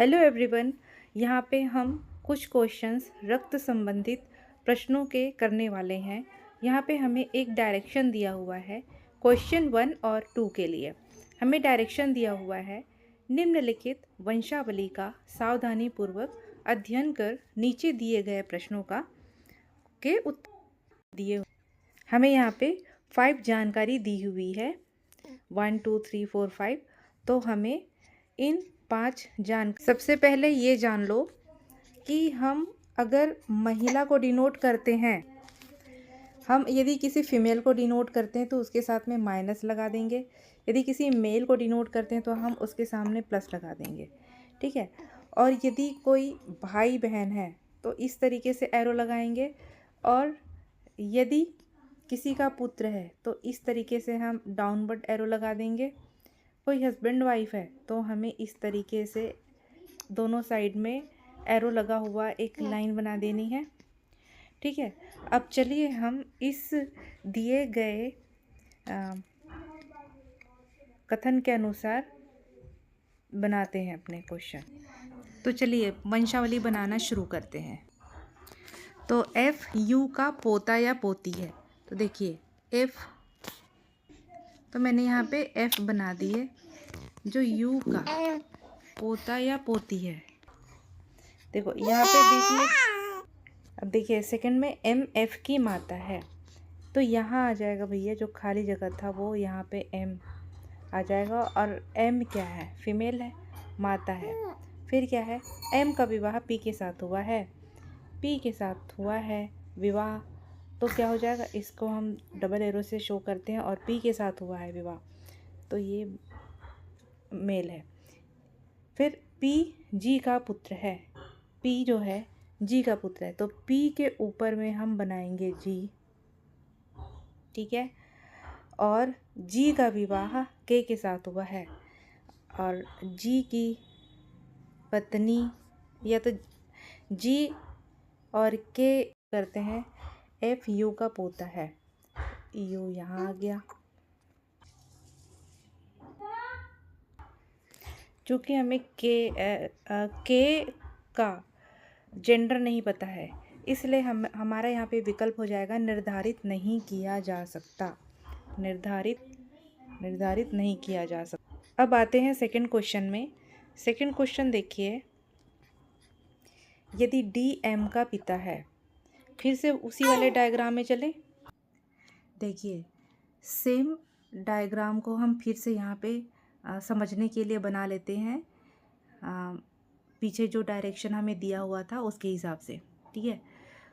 Hello everyone. यहाँ पे हम कुछ क्वेश्चंस रक्त संबंधित प्रश्नों के करने वाले हैं। यहाँ पे हमें एक डायरेक्शन दिया हुआ है क्वेश्चन 1 और 2 के लिए। हमें डायरेक्शन दिया हुआ है, निम्नलिखित वंशावली का सावधानीपूर्वक अध्ययन कर नीचे दिए गए प्रश्नों का के उत्तर दिए। हमें यहाँ पे 5 जानकारी दी हुई है, 1 2 3 4 5। तो हमें इन 5 सबसे पहले ये जान लो कि हम अगर महिला को डिनोट करते हैं, हम यदि किसी फीमेल को डिनोट करते हैं तो उसके साथ में माइनस लगा देंगे। यदि किसी मेल को डिनोट करते हैं तो हम उसके सामने प्लस लगा देंगे, ठीक है। और यदि कोई भाई बहन है तो इस तरीके से एरो लगाएंगे, और यदि किसी का पुत्र है तो इस तरीके से हम डाउनवर्ड एरो लगा देंगे। कोई हस्बैंड वाइफ है तो हमें इस तरीके से दोनों साइड में एरो लगा हुआ एक लाइन बना देनी है, ठीक है। अब चलिए हम इस दिए गए कथन के अनुसार बनाते हैं अपने क्वेश्चन। तो चलिए वंशावली बनाना शुरू करते हैं। तो एफ यू का पोता या पोती है, तो देखिए एफ, तो मैंने यहाँ पे एफ बना दी है। जो यू का पोता या पोती है, देखो यहाँ पे बीच में, अब देखिए सेकंड में एम एफ की माता है, तो यहाँ आ जाएगा भैया, जो खाली जगह था वो यहाँ पे एम आ जाएगा। और एम क्या है? फीमेल है, माता है। फिर क्या है? एम का विवाह पी के साथ हुआ है, पी के साथ हुआ है विवाह, तो क्या हो जाएगा? इसको हम डबल एरो से शो करते हैं, और पी के साथ हुआ है विवाह, तो ये मेल है। फिर पी जी का पुत्र है, पी जो है जी का पुत्र है, तो पी के ऊपर में हम बनाएंगे जी, ठीक है। और जी का विवाह के साथ हुआ है, और जी की पत्नी, या तो जी और के करते हैं, एफ यू का पोता है, यू यहाँ आ गया। चूँकि हमें के का जेंडर नहीं पता है, इसलिए हमारा यहाँ पे विकल्प हो जाएगा निर्धारित नहीं किया जा सकता, निर्धारित नहीं किया जा सकता। अब आते हैं सेकंड क्वेश्चन में। सेकंड क्वेश्चन देखिए, यदि डी एम का पिता है, फिर से उसी वाले डायग्राम में चलें। देखिए सेम डायग्राम को हम फिर से यहाँ पे समझने के लिए बना लेते हैं, पीछे जो डायरेक्शन हमें दिया हुआ था उसके हिसाब से, ठीक है।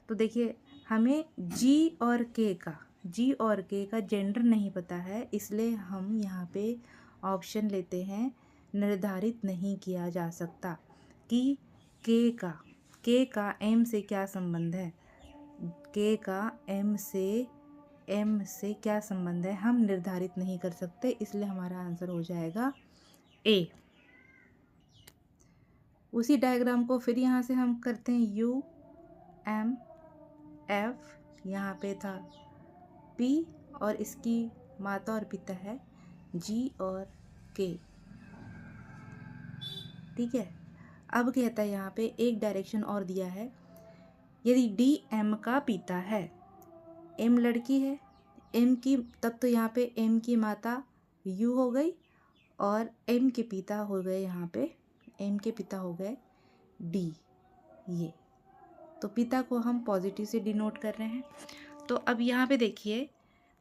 तो देखिए हमें जी और के का जेंडर नहीं पता है, इसलिए हम यहाँ पे ऑप्शन लेते हैं निर्धारित नहीं किया जा सकता कि के का एम से क्या संबंध है, के का एम से क्या संबंध है, हम निर्धारित नहीं कर सकते, इसलिए हमारा आंसर हो जाएगा ए। उसी डायग्राम को फिर यहाँ से हम करते हैं, यू एम एफ, यहाँ पे था पी, और इसकी माता और पिता है जी और के, ठीक है। अब कहता है यहाँ पे एक डायरेक्शन और दिया है, यदि डी एम का पिता है, एम लड़की है, एम की, तब तो यहाँ पे एम की माता यू हो गई, और एम के पिता हो गए, यहाँ पे एम के पिता हो गए डी, ये तो पिता को हम पॉजिटिव से डिनोट कर रहे हैं। तो अब यहाँ पे देखिए,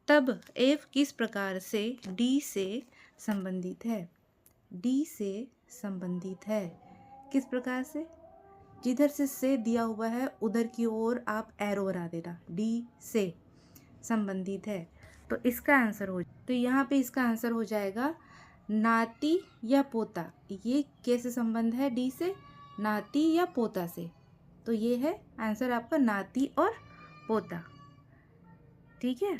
तब एफ किस प्रकार से डी से संबंधित है, डी से संबंधित है, किस प्रकार से? जिधर से दिया हुआ है उधर की ओर आप एरो बना देना, डी से संबंधित है, तो इसका आंसर तो यहाँ पे इसका आंसर हो जाएगा नाती या पोता। ये कैसे संबंध है डी से? नाती या पोता से, तो ये है आंसर आपका नाती और पोता, ठीक है।